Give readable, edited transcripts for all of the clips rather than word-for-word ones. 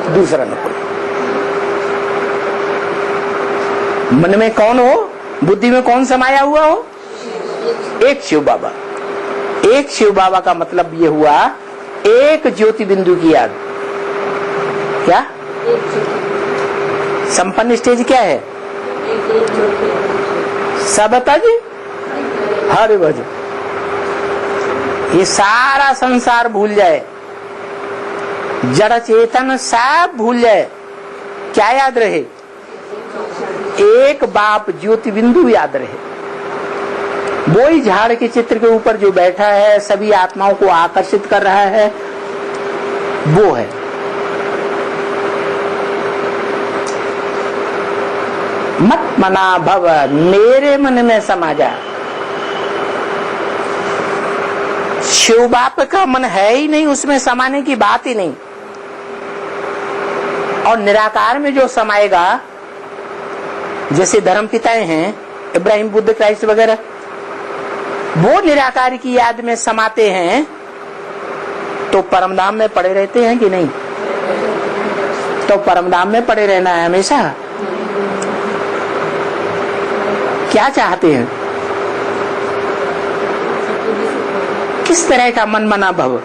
दूसरा न कोई। मन में कौन हो, बुद्धि में कौन समाया हुआ हो? एक शिव बाबा। एक शिव बाबा का मतलब ये हुआ एक ज्योति बिंदु की याद। क्या संपन्न स्टेज क्या है? सब बता जी, हरे भज। ये सारा संसार भूल जाए, जड़ चेतन सब भूल जाए, क्या याद रहे? एक बाप ज्योति बिंदु याद रहे। वो ही झाड़ के चित्र के ऊपर जो बैठा है, सभी आत्माओं को आकर्षित कर रहा है, वो है। मत मना भव, मेरे मन में समा जा। शिव बाप का मन है ही नहीं, उसमें समाने की बात ही नहीं। और निराकार में जो समाएगा, जैसे धर्म पिताएं हैं इब्राहिम, बुद्ध, क्राइस्ट वगैरह, वो निराकार की याद में समाते हैं तो परमधाम में पड़े रहते हैं कि नहीं? तो परमधाम में पड़े रहना है हमेशा। क्या चाहते हैं? किस तरह का मन मना भव?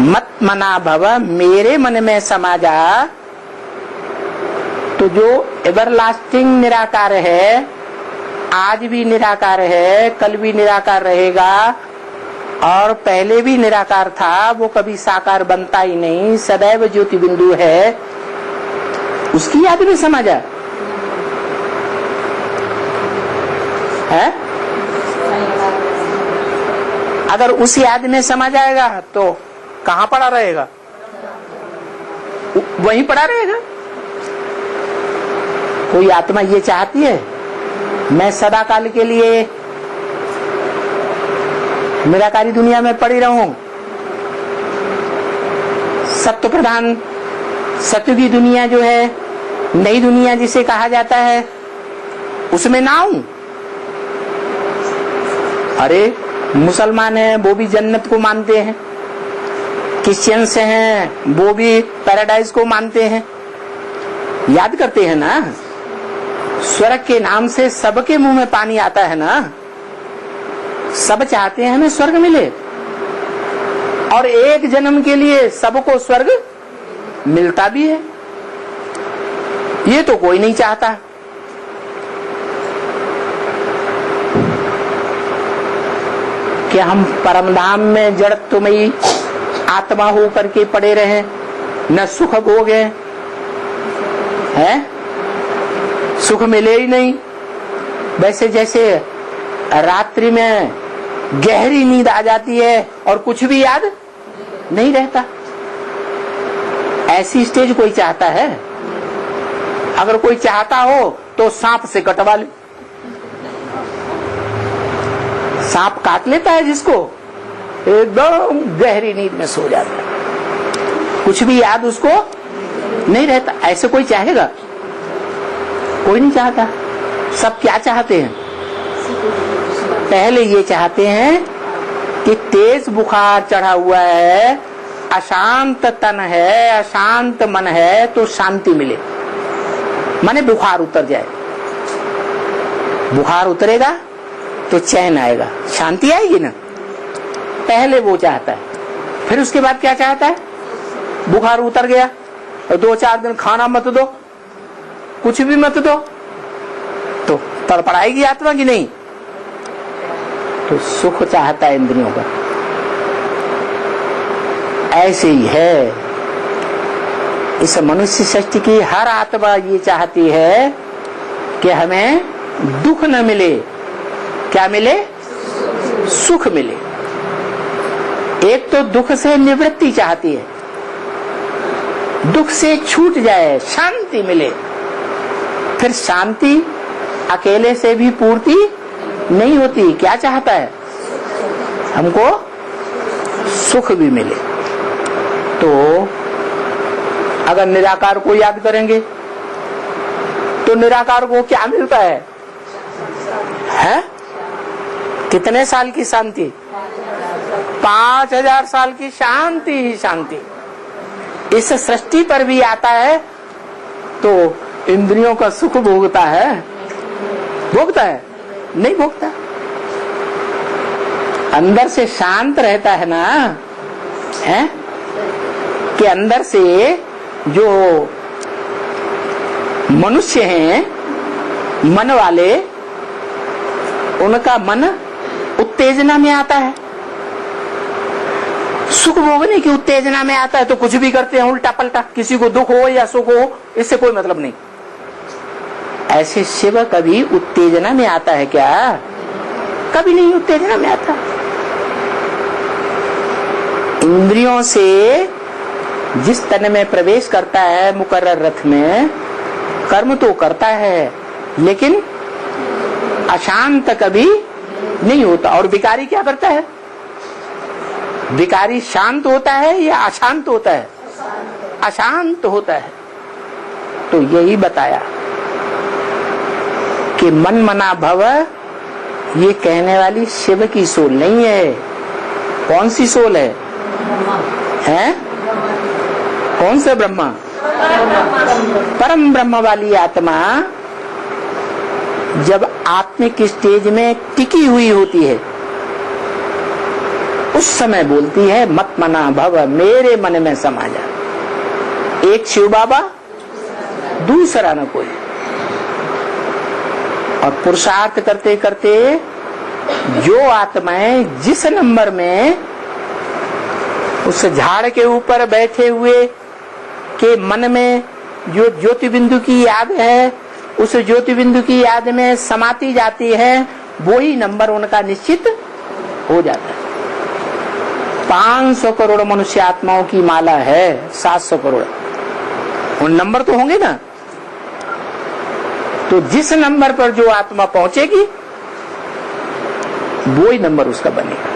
मत मना भव, मेरे मन में समा जा। तो जो एवरलास्टिंग निराकार है, आज भी निराकार है, कल भी निराकार रहेगा, और पहले भी निराकार था, वो कभी साकार बनता ही नहीं, सदैव ज्योति बिंदु है, उसकी याद में समा जा। है? अगर उस याद में समा जाएगा तो कहाँ पड़ा रहेगा? वहीं पड़ा रहेगा। कोई आत्मा ये चाहती है मैं सदा काल के लिए निराकारी दुनिया में पड़ी रहूं, सत्य प्रधान सत्य की दुनिया जो है, नई दुनिया जिसे कहा जाता है, उसमें ना आऊं? अरे मुसलमान हैं वो भी जन्नत को मानते हैं, क्रिश्चियंस हैं वो भी पैराडाइज को मानते हैं, याद करते हैं ना। स्वर्ग के नाम से सबके मुंह में पानी आता है ना। सब चाहते हैं हमें स्वर्ग मिले, और एक जन्म के लिए सबको स्वर्ग मिलता भी है। ये तो कोई नहीं चाहता। कि हम परमधाम में जड़त्वमयी आत्मा होकर के पड़े रहे, न सुख भोग है, सुख मिले ही नहीं। वैसे जैसे रात्रि में गहरी नींद आ जाती है और कुछ भी याद नहीं रहता, ऐसी स्टेज कोई चाहता है? अगर कोई चाहता हो तो सांप से कटवा ले। सांप काट लेता है जिसको, एकदम गहरी नींद में सो जाता है, कुछ भी याद उसको नहीं रहता। ऐसे कोई चाहेगा? कोई नहीं चाहता। सब क्या चाहते हैं? पहले ये चाहते हैं कि तेज बुखार चढ़ा हुआ है, अशांत तन है, अशांत मन है, तो शांति मिले, माने बुखार उतर जाए। बुखार उतरेगा तो चैन आएगा, शांति आएगी ना। पहले वो चाहता है। फिर उसके बाद क्या चाहता है? बुखार उतर गया और 2-4 दिन खाना मत दो, कुछ भी मत दो, तो तड़पड़ाएगी आत्मा की नहीं? तो सुख चाहता है इंद्रियों का। ऐसे ही है इस मनुष्य सृष्टि की हर आत्मा ये चाहती है कि हमें दुख न मिले। क्या मिले? सुख मिले। एक तो दुख से निवृत्ति चाहती है, दुख से छूट जाए, शांति मिले। फिर शांति अकेले से भी पूर्ति नहीं होती, क्या चाहता है? हमको सुख भी मिले। तो अगर निराकार को याद करेंगे तो निराकार को क्या मिलता है? हैं? कितने साल की शांति? 5000 साल की शांति ही शांति। इस सृष्टि पर भी आता है तो इंद्रियों का सुख भोगता है? भोगता है? नहीं भोगता। अंदर से शांत रहता है ना, है कि अंदर से जो मनुष्य हैं मन वाले, उनका मन उत्तेजना में आता है, सुख भोगने की उत्तेजना में आता है तो कुछ भी करते हैं उल्टा पलटा। किसी को दुख हो या सुख हो, इससे कोई मतलब नहीं। ऐसे शिव कभी उत्तेजना में आता है क्या? कभी नहीं उत्तेजना में आता। इंद्रियों से जिस तन में प्रवेश करता है मुकर्रर रथ में, कर्म तो करता है लेकिन अशांत कभी नहीं होता। और विकारी क्या करता है? विकारी शांत होता है या अशांत होता है? अशांत होता है। तो यही बताया कि मन मना भव, ये कहने वाली शिव की सोल नहीं है। कौन सी सोल है? हैं? कौन से ब्रह्मा? परम ब्रह्म वाली आत्मा जब आत्मिक स्टेज में टिकी हुई होती है उस समय बोलती है मत मना भव, मेरे मन में समा जा। एक शिव बाबा, दूसरा न कोई। और पुरुषार्थ करते करते जो आत्माएं जिस नंबर में उस झाड़ के ऊपर बैठे हुए के मन में जो ज्योति बिंदु की याद है, उस ज्योति बिंदु की याद में समाती जाती है, वही नंबर उनका निश्चित हो जाता है। 500 करोड़ मनुष्य आत्माओं की माला है, 700 करोड़, उन नंबर तो होंगे ना। तो जिस नंबर पर जो आत्मा पहुंचेगी वो ही नंबर उसका बनेगा।